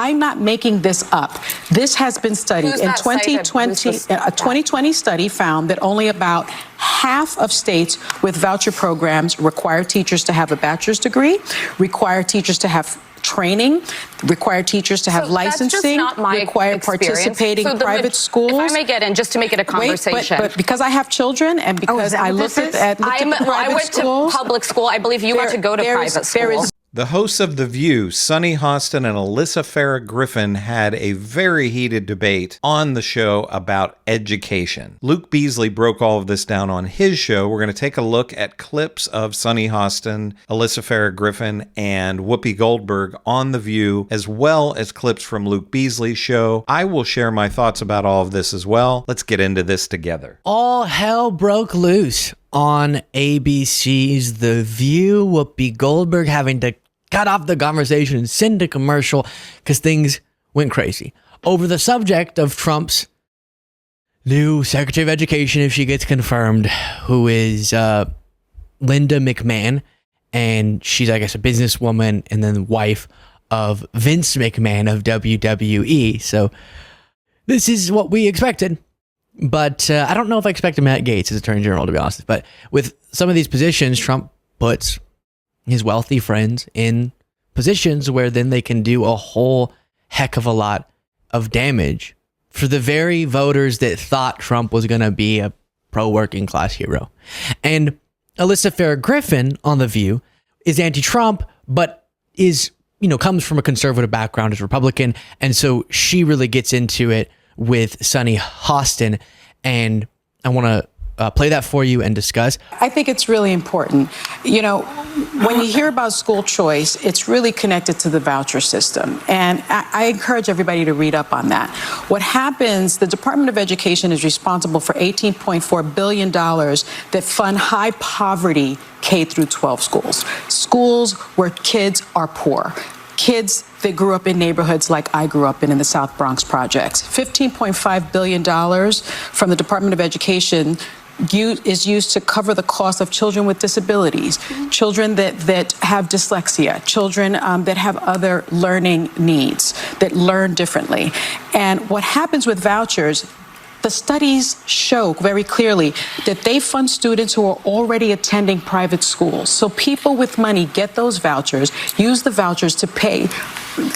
I'm not making this up. This has been studied. In 2020, a 2020 study found that only about half of states with voucher programs require teachers to have a bachelor's degree, require teachers to have training, require teachers to have licensing, require participating in private schools. If I may get in, just to make it a conversation. But because I have children and because I looked at private schools. I went to public school. I believe you want to go to private school. The hosts of The View, Sunny Hostin and Alyssa Farrah Griffin, had a very heated debate on the show about education. Luke Beasley broke all of this down on his show. We're going to take a look at clips of Sunny Hostin, Alyssa Farrah Griffin, and Whoopi Goldberg on The View, as well as clips from Luke Beasley's show. I will share my thoughts about all of this as well. Let's get into this together. All hell broke loose on ABC's The View. Whoopi Goldberg having to cut off the conversation and send a commercial because things went crazy over the subject of Trump's new Secretary of Education, if she gets confirmed, who is Linda McMahon. And she's, I guess, a businesswoman and then the wife of Vince McMahon of WWE. So this is what we expected. But I don't know if I expected Matt Gaetz as Attorney General, to be honest. But with some of these positions, Trump puts his wealthy friends in positions where then they can do a whole heck of a lot of damage for the very voters that thought Trump was going to be a pro-working class hero. And Alyssa Farrah Griffin on The View is anti-Trump, but is, comes from a conservative background as Republican. And so she really gets into it with Sunny Hostin, and I want to play that for you and discuss. I think it's really important. When you hear about school choice, it's really connected to the voucher system. And I encourage everybody to read up on that. What happens, the Department of Education is responsible for $18.4 billion that fund high poverty K through 12 schools. Schools where kids are poor. Kids that grew up in neighborhoods like I grew up in the South Bronx projects. $15.5 billion from the Department of Education is used to cover the cost of children with disabilities, children that have dyslexia, children that have other learning needs, that learn differently. And what happens with vouchers, the studies show very clearly that they fund students who are already attending private schools. So people with money get those vouchers, use the vouchers to pay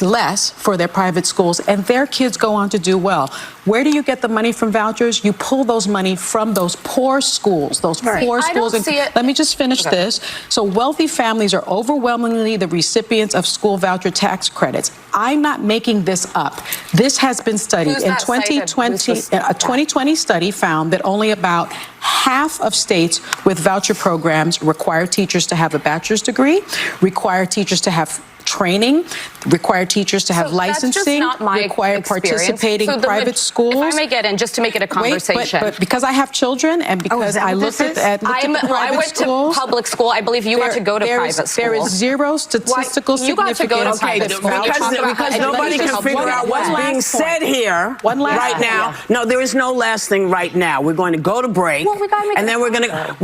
less for their private schools, and their kids go on to do well. Where do you get the money from vouchers? You pull those money from those poor schools, poor schools. Let me just finish this. So wealthy families are overwhelmingly the recipients of school voucher tax credits. I'm not making this up. This has been studied. In 2020, a 2020 study found that only about half of states with voucher programs require teachers to have a bachelor's degree, require teachers to have training, require teachers to have licensing, require participating in private schools. If I may get in, just to make it a conversation. But because I have children and because I looked at private schools. I went to public school. I believe you want to go to private school. There is zero statistical significance. You got to go to because nobody can figure out what's being said here right now. No, there is no last thing right now. We're going to go to break, and then we're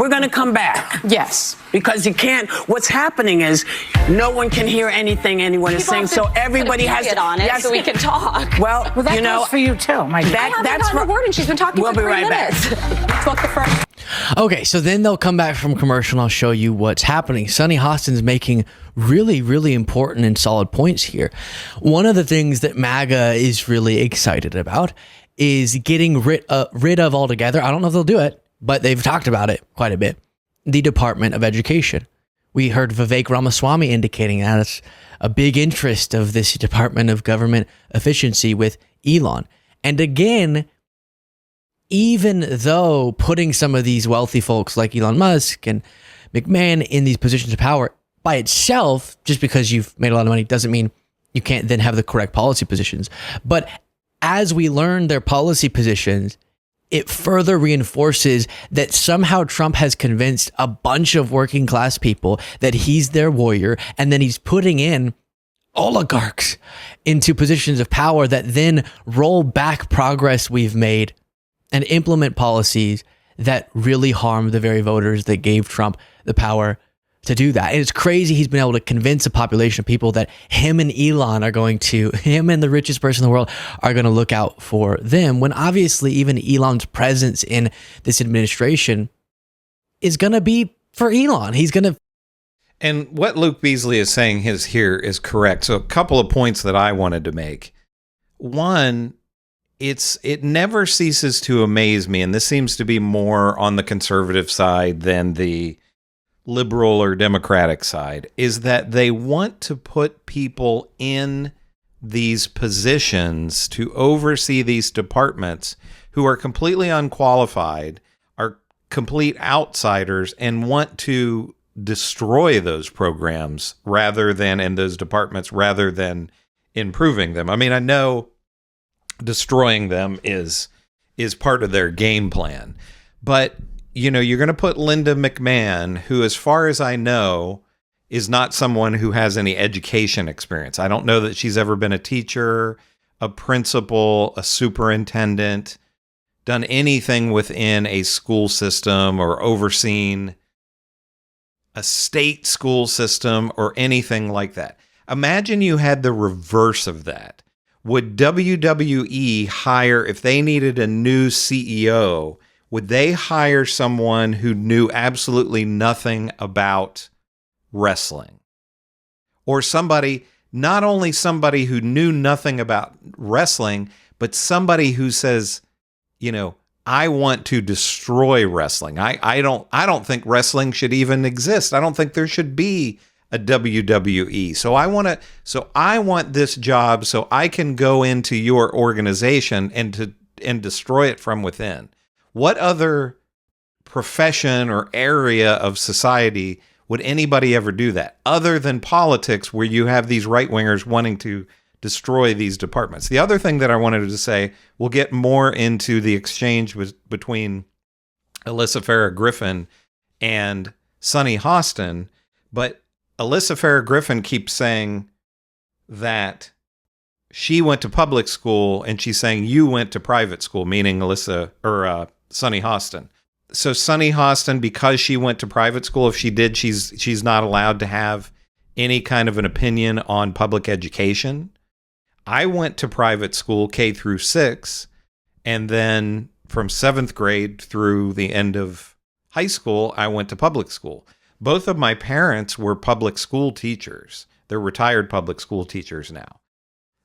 going to come back. Yes. Because you can't. What's happening is no one can hear anything anyone is saying. So everybody has to get on it so we can talk. Well, that goes for you too, my dear. That's for word, and she's been talking for 3 minutes. We'll be right back. Okay, so then they'll come back from commercial and I'll show you what's happening. Sunny Hostin's making really, really important and solid points here. One of the things that MAGA is really excited about is getting rid of altogether. I don't know if they'll do it, but they've talked about it quite a bit. The Department of Education. We heard Vivek Ramaswamy indicating that it's a big interest of this Department of Government Efficiency with Elon. And again, even though putting some of these wealthy folks like Elon Musk and McMahon in these positions of power by itself, just because you've made a lot of money, doesn't mean you can't then have the correct policy positions. But as we learn their policy positions, it further reinforces that somehow Trump has convinced a bunch of working class people that he's their warrior, and then he's putting in oligarchs into positions of power that then roll back progress we've made and implement policies that really harm the very voters that gave Trump the power to do that. And it's crazy he's been able to convince a population of people that him and Elon are going to, him and the richest person in the world are going to look out for them, when obviously even Elon's presence in this administration is going to be for Elon. He's going to. And what Luke Beasley is saying here is correct. So a couple of points that I wanted to make. One, it never ceases to amaze me, and this seems to be more on the conservative side than the liberal or democratic side, is that they want to put people in these positions to oversee these departments who are completely unqualified, are complete outsiders, and want to destroy those programs rather than in those departments rather than improving them. I mean, I know destroying them is part of their game plan, but you know, you're going to put Linda McMahon, who, as far as I know, is not someone who has any education experience. I don't know that she's ever been a teacher, a principal, a superintendent, done anything within a school system or overseen a state school system or anything like that. Imagine you had the reverse of that. Would WWE hire, if they needed a new CEO, would they hire someone who knew absolutely nothing about wrestling? Or somebody, not only somebody who knew nothing about wrestling, but somebody who says, you know, I want to destroy wrestling. I don't think wrestling should even exist. I don't think there should be a WWE. So I want this job so I can go into your organization and destroy it from within. What other profession or area of society would anybody ever do that other than politics, where you have these right-wingers wanting to destroy these departments? The other thing that I wanted to say, we'll get more into the exchange between Alyssa Farrah Griffin and Sunny Hostin, but Alyssa Farrah Griffin keeps saying that she went to public school, and she's saying you went to private school, meaning Alyssa or Sunny Hostin. So Sunny Hostin, because she went to private school, if she did, she's not allowed to have any kind of an opinion on public education. I went to private school K through 6, and then from 7th grade through the end of high school, I went to public school. Both of my parents were public school teachers. They're retired public school teachers now.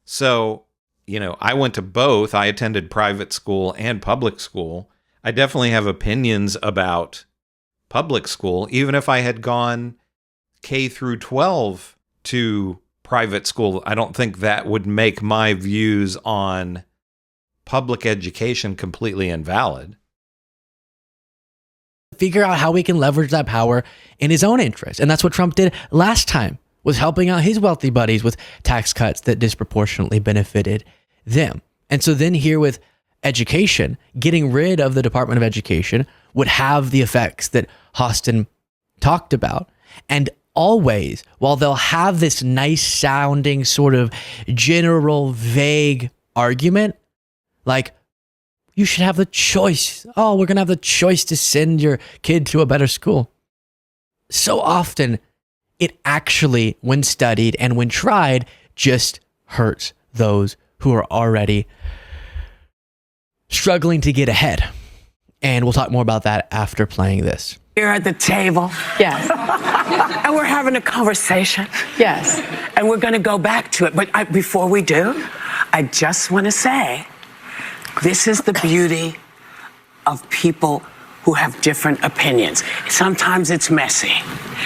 So, you know, I went to both. I attended private school and public school. I definitely have opinions about public school, even if I had gone K through 12 to private school. I don't think that would make my views on public education completely invalid. Figure out how we can leverage that power in his own interest. And that's what Trump did last time, was helping out his wealthy buddies with tax cuts that disproportionately benefited them. And so then here with education, getting rid of the Department of Education would have the effects that Hostin talked about. And always, while they'll have this nice sounding sort of general vague argument, like, you should have the choice. Oh, we're going to have the choice to send your kid to a better school. So often, it actually, when studied and when tried, just hurts those who are already struggling to get ahead. And we'll talk more about that after playing this. Here at the table. Yes. And we're having a conversation. Yes. And we're going to go back to it. But before we do, I just want to say, this is the beauty of people who have different opinions. Sometimes it's messy.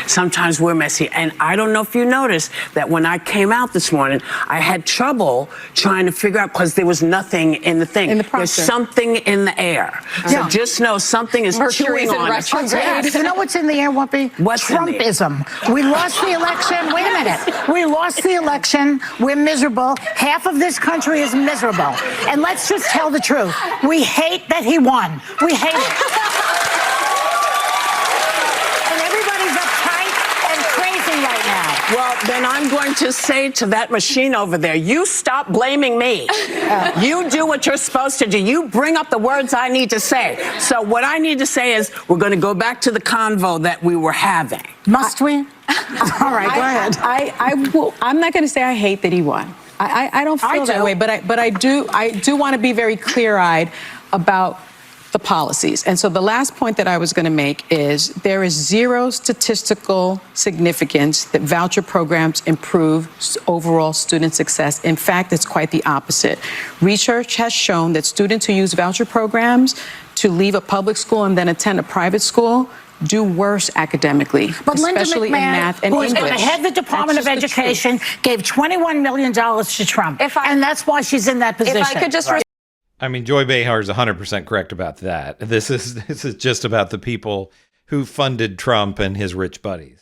Sometimes we're messy. And I don't know if you noticed that when I came out this morning, I had trouble trying to figure out, because there was nothing in the thing. In the process. There's something in the air. So just know something is chewing on us. Yes. You know what's in the air, Whoopi? What's in the air? Trumpism. We lost the election. Wait a minute. We lost the election. We're miserable. Half of this country is miserable. And let's just tell the truth. We hate that he won. We hate it. And everybody's uptight and crazy right now. Well, then I'm going to say to that machine over there, you stop blaming me. You do what you're supposed to do. You bring up the words I need to say. So what I need to say is we're going to go back to the convo that we were having. Must we? All right, go ahead. I'm not going to say I hate that he won. I don't feel that way, but I do want to be very clear-eyed about the policies. And so the last point that I was going to make is there is zero statistical significance that voucher programs improve overall student success. In fact, it's quite the opposite. Research has shown that students who use voucher programs to leave a public school and then attend a private school do worse academically, but especially Linda McMahon, in math and who is English. going to head the Department of Education, gave $21 million to Trump, and that's why she's in that position. If I could just... I mean, Joy Behar is 100% correct about that. This is just about the people who funded Trump and his rich buddies.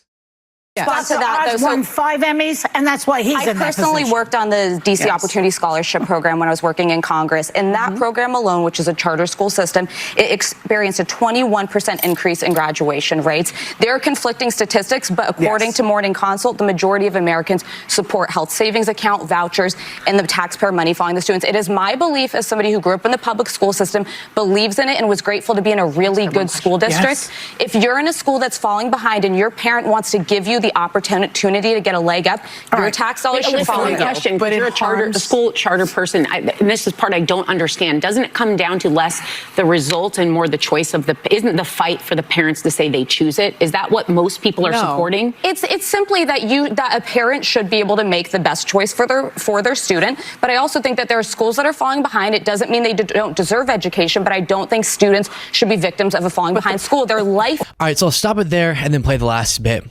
Spot to that, Oz won 5 Emmys, and that's why he's in that position. I personally worked on the DC Opportunity Scholarship Program when I was working in Congress. And that program alone, which is a charter school system, it experienced a 21% increase in graduation rates. There are conflicting statistics, but according to Morning Consult, the majority of Americans support health savings account, vouchers, and the taxpayer money following the students. It is my belief, as somebody who grew up in the public school system, believes in it, and was grateful to be in a really good school district. If you're in a school that's falling behind and your parent wants to give you the opportunity to get a leg up, your tax dollars should follow you. Question, but you're a school charter person, and this is part I don't understand. Doesn't it come down to less the result and more the choice of isn't the fight for the parents to say they choose it? Is that what most people are supporting? It's simply that a parent should be able to make the best choice for their student. But I also think that there are schools that are falling behind. It doesn't mean they don't deserve education, but I don't think students should be victims of a falling behind school. Their life. All right, so I'll stop it there and then play the last bit.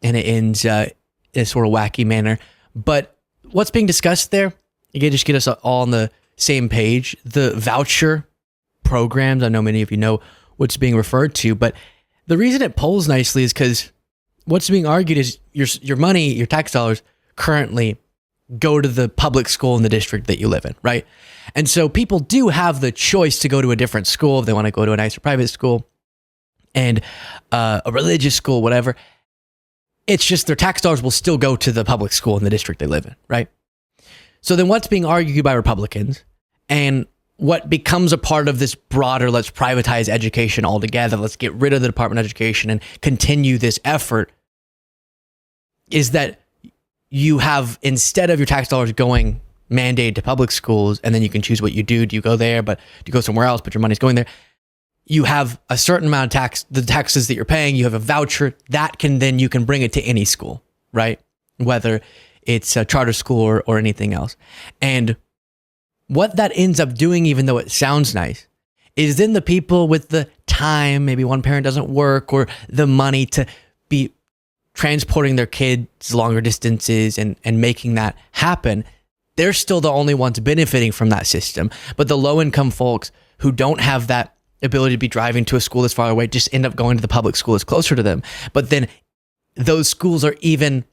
And it ends in a sort of wacky manner. But what's being discussed there, you can just get us all on the same page. The voucher programs, I know many of you know what's being referred to, but the reason it polls nicely is because what's being argued is your money, your tax dollars currently go to the public school in the district that you live in, right? And so people do have the choice to go to a different school if they want to go to a nicer private school and a religious school, whatever. It's just their tax dollars will still go to the public school in the district they live in, right? So then what's being argued by Republicans and what becomes a part of this broader, let's privatize education altogether, let's get rid of the Department of Education and continue this effort, is that you have, instead of your tax dollars going mandated to public schools, and then you can choose what you do. Do you go there, but do you go somewhere else, but your money's going there? You have a certain amount of the taxes that you're paying, you have a voucher that you can bring it to any school, right? Whether it's a charter school or anything else. And what that ends up doing, even though it sounds nice, is then the people with the time, maybe one parent doesn't work, or the money to be transporting their kids longer distances and making that happen, they're still the only ones benefiting from that system. But the low income folks who don't have that ability to be driving to a school that's far away just end up going to the public school that's closer to them. But then those schools are even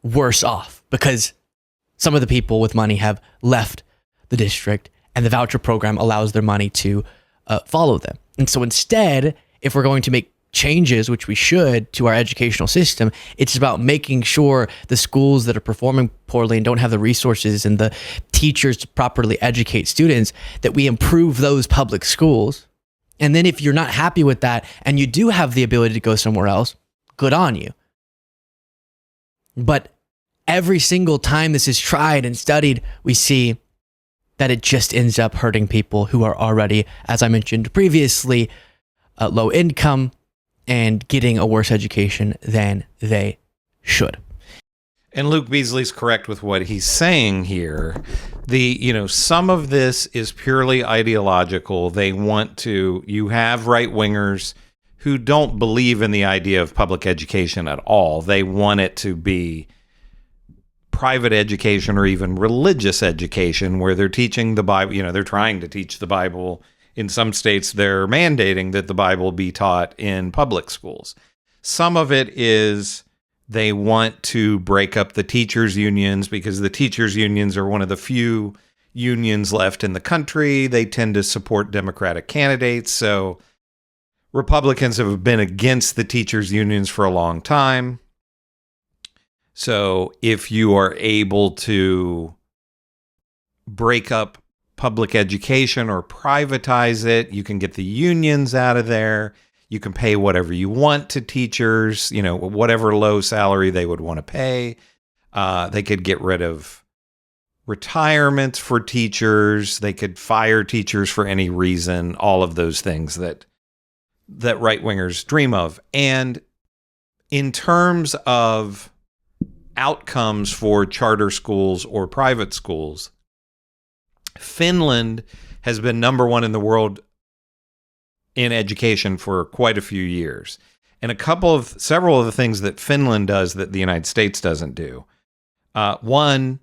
worse off because some of the people with money have left the district and the voucher program allows their money to follow them. And so instead, if we're going to make changes, which we should, to our educational system, it's about making sure the schools that are performing poorly and don't have the resources and the teachers to properly educate students, that we improve those public schools. And then if you're not happy with that and you do have the ability to go somewhere else, good on you. But every single time this is tried and studied, we see that it just ends up hurting people who are already, as I mentioned previously, low income and getting a worse education than they should. And Luke Beasley's correct with what he's saying here. Some of this is purely ideological. They want to, you have right wingers who don't believe in the idea of public education at all. They want it to be private education or even religious education where they're teaching the Bible. They're trying to teach the Bible. In some states, they're mandating that the Bible be taught in public schools. Some of it is they want to break up the teachers' unions because the teachers' unions are one of the few unions left in the country. They tend to support Democratic candidates. So Republicans have been against the teachers' unions for a long time. So if you are able to break up public education or privatize it, you can get the unions out of there. You can pay whatever you want to teachers, you know, whatever low salary they would want to pay. They could get rid of retirements for teachers. They could fire teachers for any reason. All of those things that right-wingers dream of. And in terms of outcomes for charter schools or private schools, Finland has been number one in the world in education for quite a few years. And several of the things that Finland does that the United States doesn't do. One,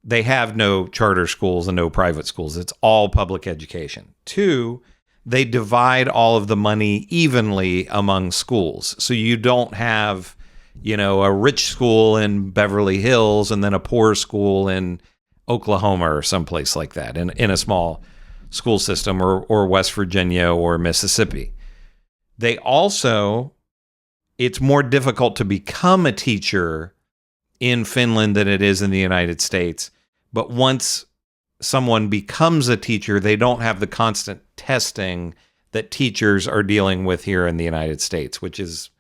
they have no charter schools and no private schools. It's all public education. Two, they divide all of the money evenly among schools. So you don't have, you know, a rich school in Beverly Hills and then a poor school in Oklahoma or someplace like that in a small school system, or West Virginia or Mississippi. They also, it's more difficult to become a teacher in Finland than it is in the United States. But once someone becomes a teacher, they don't have the constant testing that teachers are dealing with here in the United States, which is,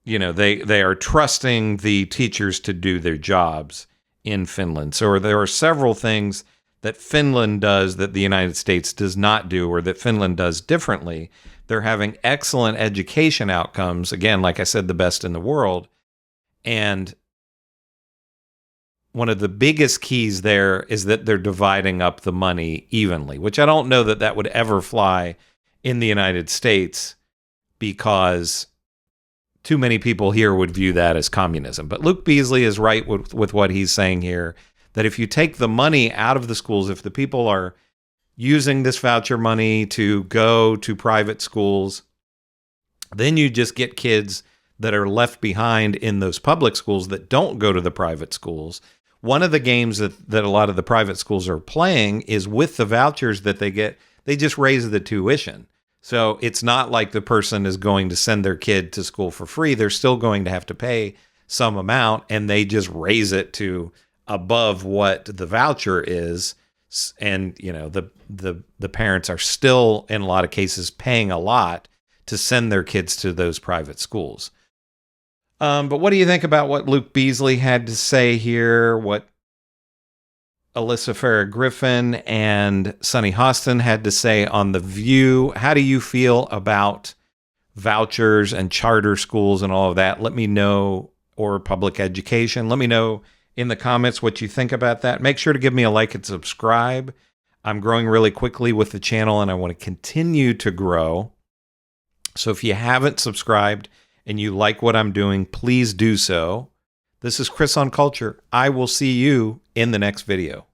you know, they are trusting the teachers to do their jobs in Finland. So there are several things that Finland does that the United States does not do, or that Finland does differently. They're having excellent education outcomes. Again, like I said, the best in the world. And one of the biggest keys there is that they're dividing up the money evenly, which I don't know that would ever fly in the United States, because too many people here would view that as communism. But Luke Beasley is right with what he's saying here, that if you take the money out of the schools, if the people are using this voucher money to go to private schools, then you just get kids that are left behind in those public schools that don't go to the private schools. One of the games that a lot of the private schools are playing is with the vouchers that they get, they just raise the tuition. So it's not like the person is going to send their kid to school for free. They're still going to have to pay some amount, and they just raise it to above what the voucher is. And, you know, the parents are still, in a lot of cases, paying a lot to send their kids to those private schools. But what do you think about what Luke Beasley had to say here, what Alyssa Farrah Griffin and Sunny Hostin had to say on The View? How do you feel about vouchers and charter schools and all of that? Let me know, or public education. Let me know in the comments what you think about that. Make sure to give me a like and subscribe. I'm growing really quickly with the channel, and I want to continue to grow. So if you haven't subscribed and you like what I'm doing, please do so. This is Chris on Culture. I will see you in the next video.